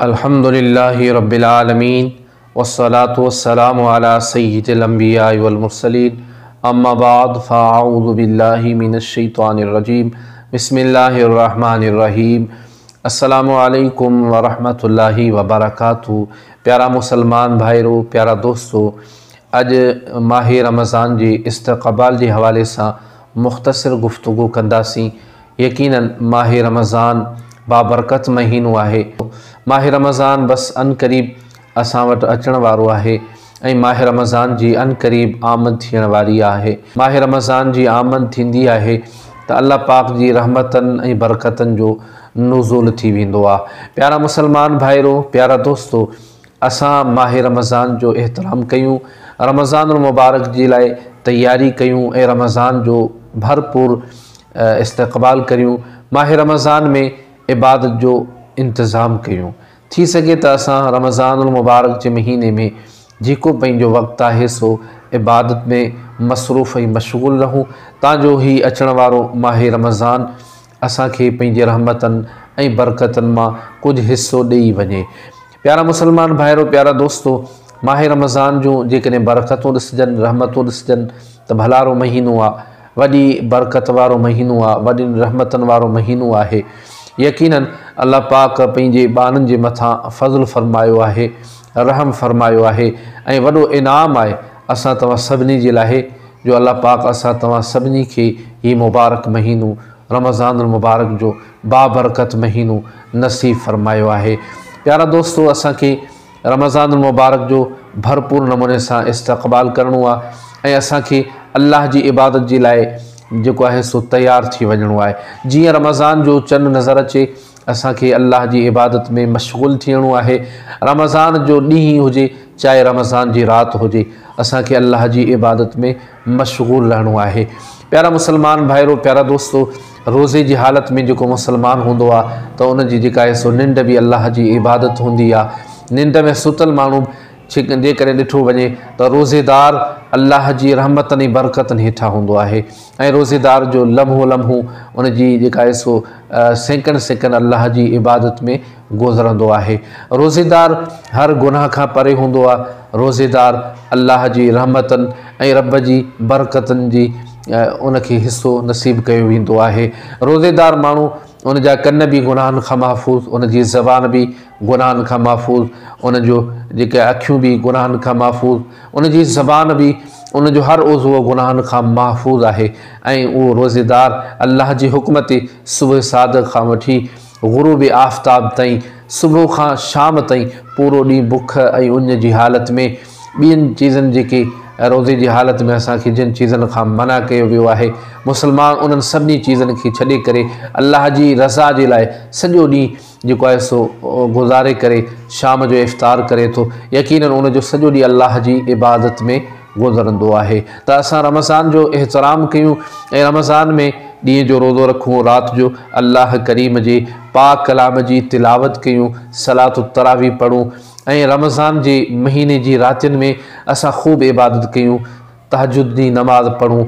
अल्हम्दुलिल्लाहि रब्बिल आलमीन वस्सलातु वस्सलामु अला सय्यिदिल अंबिया वल मुरसलीन अम्मा बाद फ़अऊज़ु बिल्लाहि मिनश शैतानिर रजीम बिस्मिल्लाहिर रहमानिर रहीम। अस्सलामु अलैकुम व रहमतुल्लाहि व बरकातुहू। प्यारा मुसलमान भाइरों, प्यारा दोस्तों, अज माह रमज़ान जी इस्तक़बाल के हवाले से मुख़्तसर गुफ्तगू कंदासीं। यकीनन माह रमज़ान बाबरकत महीनो आहे। माह रमज़ान बस अन करीब असां वटि अचण वारो आहे ऐं माह रमज़ान जी अन करीब आमद थियण वारी आहे। माह रमज़ान जी आमद थींदी आहे त अल्लाह पाक जी रहमतन ऐं बरकतन जो नुज़ूल थी वेंदो आहे। प्यारा मुसलमान भाइरों, प्यारा दोस्तों, असां माह रमज़ान जो एहतराम कयूं, रमज़ान मुबारक जी लाइ तैयारी कयूं ऐं रमज़ान जो भरपूर इस्तक़बाल करियूं। माह रमज़ान में इबादत जो इंतज़ाम कयूं। थी सके तो असां रमज़ान मुबारक के महीने में जेको पंहिंजो वक़्तु आहे सो इबादत में मसरूफ़ ऐं मशगूल रहूं, ताजो ही अचण वारो माह रमज़ान असांखे पंहिंजे रहमतन ऐं बरकतन मां कुछ हिस्सो ॾेई वञे। प्यारा मुसलमान भाइरों, प्यारा दोस्तों, माह रमज़ान जो जेकॾहिं बरकतूं ॾिसजनि, रहमतूं ॾिसजनि त भलारो महीनो आहे, वॾी बरकत वारो महीनो आहे, वॾी रहमतन वारो महीनो आहे। यकीनन अल्लाह पाक पंहिंजे ॿारनि जे मथां फ़ज़्ल फ़रमायो आहे, रहम फ़रमायो आहे ऐं वॾो इनाम आहे असां तव्हां सभिनी जे लाइ जो अल्लाह पाक असां तव्हां सभिनी खे ही मुबारक महीनो रमज़ान मुबारक जो बाबरकत महीनो नसीब फ़रमायो आहे। प्यारा दोस्तों, असांखे रमज़ान मुबारक जो भरपूर नमूने सां इस्तक़बाल करणो आहे ऐं असांखे अल्लाह जी इबादत जे लाइ जेको आहे सो तैयार थी वञणो आहे। जीअं रमज़ान जो चंड नज़र अचे असांखे अल्लाह जी इबादत में मशगूल थियणो आहे। रमज़ान जो ॾींहुं हुजे चाहे रमज़ान जी रात हुजे, असांखे अल्लाह जी इबादत में मशगूल रहणो आहे। प्यारा मुसलमान भाइरों, प्यारा दोस्तों, रोज़े जी हालत में जेको मुसलमान हूंदो आहे त उन जी जेका आहे सो निंड भी अल्लाह जी इबादत हूंदी आहे। निंड में सुतल माण्हू जेकॾहिं ॾिठो वञे त रोज़ेदार अल्लाह जी रहमतन ऐं बरकतन हेठां हूंदो आहे ऐं रोज़ेदार जो लम्हो लम्हो उन जी जेका आहे सो सेकंड सेकंड अल्लाह जी इबादत में गुज़रंदो आहे। रोज़ेदार हर गुनाह खां परे हूंदो आहे। रोज़ेदार अल्लाह जी रहमतन ऐं रब जी बरकतन जी उनखे हिस्सो नसीब कयो वेंदो आहे। रोज़ेदार माण्हू उन जा कन भी गुनाहनि खां महफ़ूज़, उन जी ज़बान भी गुनाहनि खां महफ़ूज़, उन जो जेके अखियूं भी गुनाहनि खां महफ़ूज़, उन जी ज़बान भी, उन जो हर उज़्व गुनाहनि खां महफ़ूज़ आहे ऐं उहो रोज़ेदार अल्लाह जी हुक्म ते सुबुह सादिक़ खां वठी ग़ुरूब आफ़ताब ताईं, सुबुह खां शाम ताईं पूरो ॾींहुं बुख ऐं उन जी हालत में ॿियनि चीज़नि जेके रोज़े जी हालत में असांखे जिन चीज़नि खां मना कयो वियो आहे, मुसलमान उन्हनि सभिनी चीज़नि खे छॾे करे अल्लाह जी रज़ा जे लाइ सॼो ॾींहुं जेको आहे सो गुज़ारे करे शाम जो इफ़्तार करे थो। यकीनन उन जो सॼो ॾींहुं अल्लाह जी इबादत में गुज़रंदो आहे। त असां रमज़ान जो एहतराम कयूं ऐं रमज़ान में ॾींहं जो रोज़ो रखूं, रात जो अल्लाह करीम जे पाक कलाम जी तिलावत कयूं, सलात तरावी पढ़ूं ऐं रमज़ान जे महीने जी रातियुनि में असां ख़ूब इबादत कयूं, तहज्जुद जी नमाज़ पढ़ूं,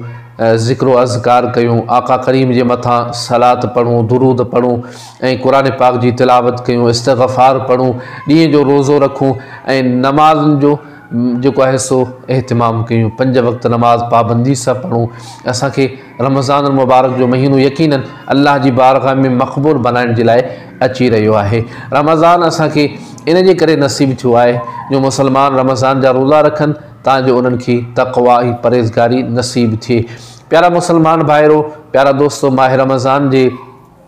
ज़िक्र अज़कार कयूं, आका करीम जे मथां सलात पढ़ूं, दुरूद पढ़ूं ऐं क़ुरान पाक जी तिलावत कयूं, इस्तिग़फ़ार पढ़ूं, ॾींहं जो रोज़ो रखूं ऐं नमाज़ुनि जो जेको आहे सो एहतमाम कयूं, 5 वक़्त नमाज़ पाबंदी सां पढ़ूं। असांखे रमज़ान मुबारक जो महीनो यकीनन अल्लाह जी बारगाह में मक़बूल बनाइण जे लाइ अची रहियो आहे। रमज़ान असांखे इन जे करे नसीब थियो आहे जो मुसलमान रमज़ान जा रोज़ा रखनि ताजो उन्हनि खे तक़वा ऐं परहेज़गारी नसीब थिए। प्यारा मुसलमान भाइरों, प्यारा दोस्तों, माह रमज़ान जे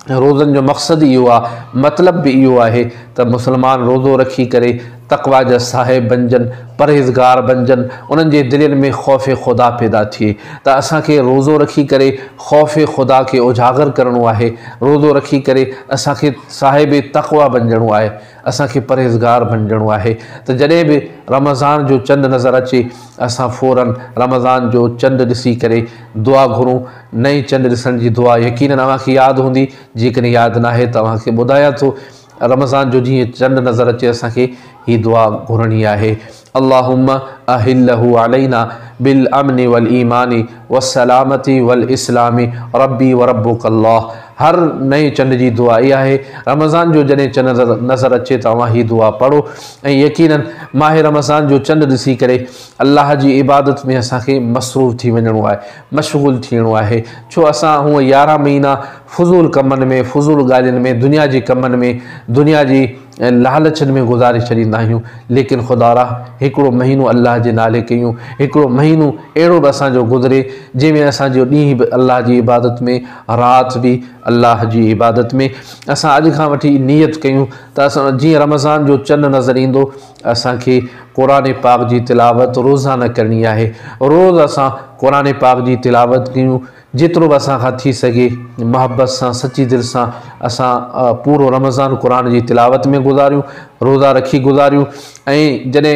रोज़नि जो मक़सदु इहो आहे, मतिलब भी इहो आहे त मुसलमान रोज़ो रखी करे तक़वा जा साहिब बणजनि, परहेज़गार बणजनि, उन्हनि जे दिलनि में ख़ौफ़ ख़ुदा पैदा थिए। त असांखे रोज़ो रखी करे ख़ौफ़ ख़ुदा खे उजागर करणो आहे। रोज़ो रखी करे असांखे साहिब तक़वा बणजणो आहे, असांखे परहेज़गार बणजणो आहे। त जॾहिं बि रमज़ान जो चंड नज़र अचे असां फ़ौरन रमज़ान जो चंड ॾिसी करे दुआ घुरूं। नई चंड ॾिसण जी दुआ यकीनन तव्हांखे यादि हूंदी, जेकॾहिं यादि नाहे तव्हांखे ॿुधायां थो। रमज़ान जो जीअं चंड नज़र अचे असांखे ही दुआ घुरणी आहे। अल्लाहुम्मा अहिल्लहु अलैना बिल अमनि वल ईमानी वस्सलामती वल इस्लामी रब्बी व रब्बुक अल्लाह। हर नए चंड जी दुआ इहा आहे। रमज़ान जो जॾहिं चंड नज़र अचे तव्हां ही दुआ पढ़ो ऐं यकीनन माह रमज़ान जो चंड ॾिसी करे अल्लाह जी इबादत में असांखे मसरूफ़ थी वञिणो आहे, मशगूल थियणो आहे। छो असां हूअं 11 महीना फ़ुज़ूल कमनि में, फ़ुज़ूल ॻाल्हियुनि में, दुनिया जी कमनि में, दुनिया जी लालचनि में गुज़ारे छॾींदा आहियूं। लेकिन ख़ुदा रा हिकिड़ो महीनो अल्लाह जे नाले कयूं, हिकिड़ो महीनो अहिड़ो बि असांजो गुज़रे जंहिंमें असांजो ॾींहुं बि अल्लाह जी इबादत में, राति बि अल्लाह जी इबादत में। असां अॼु खां वठी नियत कयूं त असां जीअं रमज़ान जो चंड नज़र ईंदो असांखे क़ुरान पाक जी तिलावत रोज़ाना करणी आहे। रोज़ असां क़ुरान पाक जी तिलावत कयूं, जेतिरो बि असां खां थी सघे मोहब्बत सां, सची दिलि सां असां पूरो रमज़ान क़ुरान जी तिलावत में गुज़ारियूं, रोज़ा रखी गुज़ारियूं। ऐं जॾहिं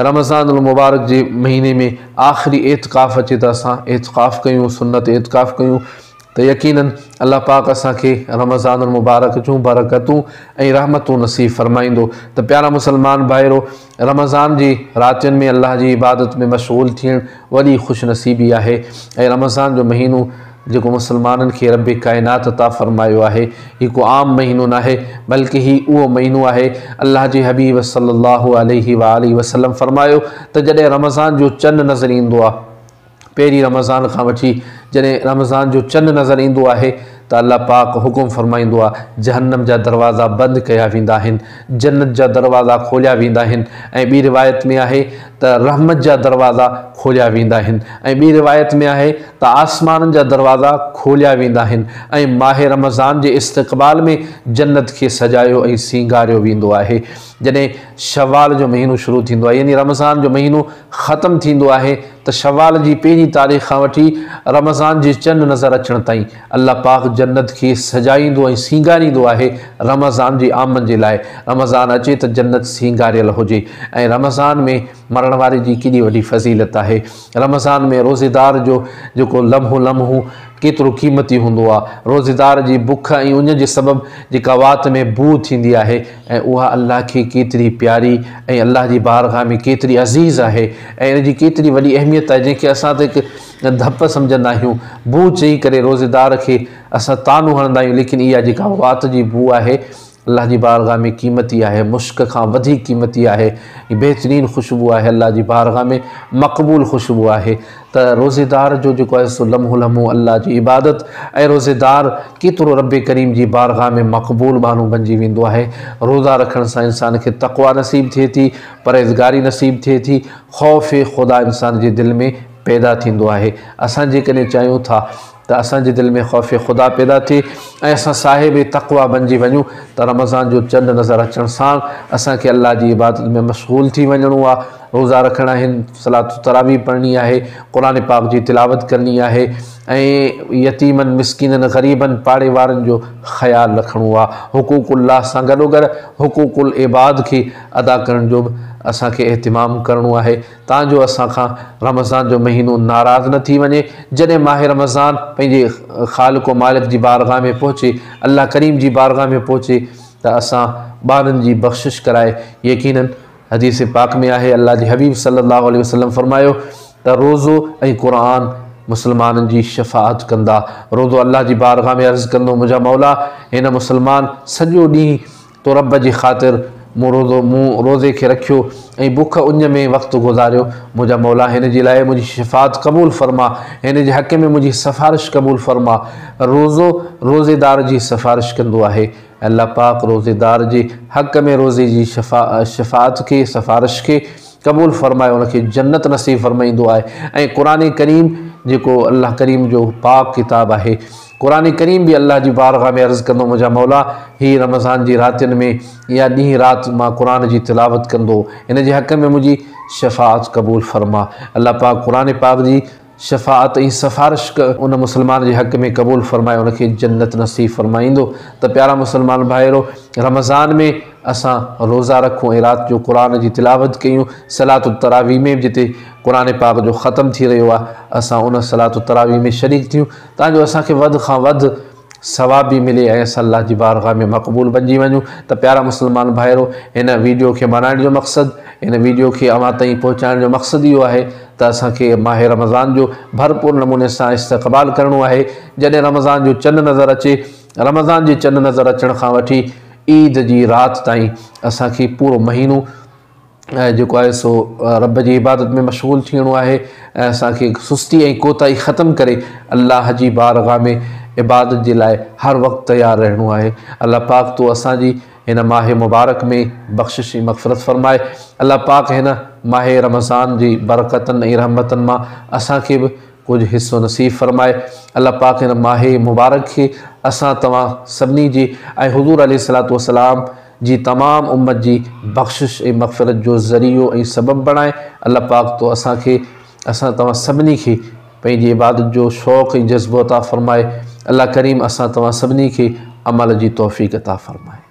रमज़ान मुबारक जे महीने में आख़िरी एतिकाफ़ अचे त असां एतिकाफ़ कयूं, सुन्नत एतिकाफ़ कयूं त यकीनन अल्लाह पाक असांखे रमज़ान मुबारक जूं बरकतूं ऐं रहमतूं नसीब फरमाईंदो। त प्यारा मुसलमान भाइरो, रमज़ान जी रातियुनि में अल्लाह जी इबादत में मशगूल थियणु वॾी ख़ुशनसीबी आहे। ऐं रमज़ान जो महीनो जेको मुसलमाननि खे रब काइनात अता फ़रमायो आहे, ही को आम महीनो न आहे, बल्कि ही उहो महीनो आहे अल्लाह जे हबीब सल्लल्लाहु अलैहि वसल्लम फ़रमायो त जॾहिं रमज़ान जो चंड नज़र ईंदो आहे, पहिरीं रमज़ान खां वठी जॾहिं रमज़ान जो चंड नज़र ईंदो आहे त अल्लाह पाक हुकुम फ़रमाईंदो आहे जहन्नम जा दरवाज़ा बंदि कया वेंदा आहिनि, जन्नत जा दरवाज़ा खोलिया वेंदा आहिनि। ऐं ॿी रिवायत में आहे त रहमत जा दरवाज़ा खोलिया वेंदा आहिनि। ऐं ॿी रिवायत में आहे त आसमाननि जा दरवाज़ा खोलिया वेंदा आहिनि ऐं माह रमज़ान जे इस्तक़बाल में जन्नत खे सजायो ऐं सींगारियो वेंदो आहे। जॾहिं शवाल जो महीनो शुरू थींदो आहे, यानी रमज़ान जो महीनो ख़तमु थींदो आहे, त शवाल जी पहिरीं तारीख़ खां वठी रमज़ान जे चंड नज़र अचण ताईं अल्लाह पाक जन्नत खे सजाईंदो ऐं सींगारींदो आहे रमज़ान जी आमद जे लाइ। रमज़ान अचे त जन्नत सींगारियल हुजे। ऐं रमज़ान में मरण वारे जी केॾी वॾी फज़ीलत आहे। रमज़ान में रोज़ेदार जो जेको लम्हो लम्हो केतिरो क़ीमती हूंदो आहे। रोज़ेदार जी बुख ऐं उन जे सबबु जेका वात में बू थींदी आहे ऐं उहा अल्लाह खे केतिरी प्यारी ऐं अल्लाह जी बारगाह में केतिरी अज़ीज़ आहे ऐं इन जी केतिरी वॾी अहमियत आहे, जंहिंखे असां त हिकु धप सम्झंदा आहियूं। बू चई करे रोज़ेदार खे असां तानू हणंदा आहियूं, लेकिन इहा जेका वात जी बू आहे अल्लाह जी बारगाह में क़ीमती आहे, मुश्क खां वधीक क़ीमती आहे। बहितरीनु ख़ुशबू आहे, अल्लाह जी बारगाह में मक़बूल ख़ुशबू आहे। त रोज़ेदार जो जेको आहे सो लम्हो लम्हो अल्लाह जी इबादत ऐं रोज़ेदार केतिरो रब करीम जी बारगाह में मक़बूल माण्हू बणिजी वेंदो आहे। रोज़ा रखण सां इंसान खे तक़वा नसीब थिए थी, परहेज़गारी नसीब थिए थी, ख़ौफ़ ख़ुदा इंसान जे दिलि में पैदा थींदो आहे। असां जेकॾहिं चाहियूं था त असांजे दिलि में ख़ौफ़ ख़ुदा पैदा थिए ऐं असां साहिब तक़वा बणिजी वञूं त रमज़ान जो चंड नज़र अचण सां असांखे अल्लाह जी इबादत में मशगूल थी वञिणो आहे। रोज़ा रखणा आहिनि, सलात तरावी पढ़णी आहे, क़ुरान पाक जी तिलावत करणी आहे ऐं यतीमनि, मिस्किननि, ग़रीबनि, पाड़े वारनि जो ख़्यालु रखिणो आहे। हुक़ूक़ुल्लाह सां गॾोगॾु हुक़ूक़ुल इबाद खे अदा करण जो बि असांखे एहतिमाम करिणो आहे, ताजो असां खां रमज़ान जो महीनो नाराज़ न थी वञे। जॾहिं माह रमज़ान पंहिंजे ख़ालिक़ मालिक जी बारगाह में पहुचे, अल्लाह करीम जी बारगाह में पहुचे त असां ॿारनि जी बख़्शिश कराए। यकीनन हदीस पाक में आहे, अल्लाह जे हबीब सल्लल्लाहु अलैहि वसल्लम फरमायो त रोज़ो ऐं क़ुरान मुसलमाननि जी शफ़ाअत कंदा। रोज़ो अल्लाह जी बारगाह में अर्ज़ु कंदो, मुंहिंजा मौला हिन मुसलमान सॼो ॾींहुं तो रब जी ख़ातिर मूं रोज़े खे रखियो ऐं बुख उञ में वक़्तु गुज़ारियो। मुंहिंजा मौला हिन जे लाइ मुंहिंजी शिफ़ात क़बूल फ़रमा, हिन जे हक़ में मुंहिंजी सिफ़ारिश क़बूल फ़रमा। रोज़ो रोज़ेदार जी सिफ़ारिश कंदो आहे। अल्लाह पाक रोज़ेदार जे हक़ में रोज़े जी शिफ़ात खे, सिफ़ारिश खे क़बूल फ़रमाए, उनखे जन्नत नसीब फ़रमाईंदो आहे। ऐं क़ुरान करीम जेको अल्लाह करीम जो पाक किताब आहे, क़ुरान करीम भी अल्लाह जी बारगाह में अर्ज़ कंदो, मुंहिंजा मौला ही रमज़ान जी रातियुनि में या ॾींहुं राति मां क़ुरान जी तिलावत कंदो, इन जे हक़ में मुंहिंजी शफ़ाअत क़बूल फ़रमा। अल्लाह पाक क़ुरान पाक जी शफ़ाअत ऐं सिफ़ारिश उन मुसलमान जे हक़ में क़बूल फ़रमाए, उनखे जन्नत नसीब फ़रमाईंदो। त प्यारा मुसलमान भाइरो, रमज़ान में असां रोज़ा रखूं ऐं राति जो क़ुरान जी तिलावत कयूं। सलात तरावी में जिते क़ुरान पाक जो ख़तमु थी रहियो आहे, असां उन सलात तरावी में शरीक थियूं, ताजो असांखे वधि खां वधि सवाब भी मिले ऐं असां अल्लाह जी बारगाह में मक़बूल बणिजी वञूं। त प्यारा मुसलमान भाइरो, हिन वीडियो खे बणाइण जो मक़सदु, हिन वीडियो खे अव्हां ताईं पहुचाइण जो मक़सदु इहो आहे त असांखे माह रमज़ान जो भरपूर नमूने सां इस्तक़बाल करिणो आहे। जॾहिं रमज़ान जो चंड नज़र अचे रमज़ान जे चंड नज़र अचण खां वठी ईद जी राति ताईं असांखे पूरो महीनो जेको आहे सो रब जी इबादत में मशगूल थियणो आहे ऐं असांखे सुस्ती ऐं कोताही ख़तमु करे अल्लाह जी बारगाह में इबादत जे लाइ हर वक़्तु तयारु रहणो आहे। अल्लाह पाक तो असांजी हिन माह मुबारक में बख़्शिश ऐं मग़फ़िरत फ़रमाए। अल्लाह पाक हिन माह रमज़ान जी बरकतनि ऐं रहमतनि मां असांखे बि कुझु हिस्सो नसीब फ़रमाए। अल्लाह पाक हिन माह मुबारक खे असां तव्हां सभिनी जी ऐं हुज़ूर अलैहिस्सलातु वस्सलाम जी तमाम उम्मत जी बख़्शिश ऐं मग़फ़िरत जो ज़रियो ऐं सबब बणाए। अल्लाह पाक तो असांखे असां तव्हां सभिनी खे पंहिंजी इबादत जो शौक़ ऐं जज़्बो अता फ़रमाए। अल्लाह करीम असां तव्हां सभिनी खे अमल जी तौफ़ीक़ अता फ़रमाए।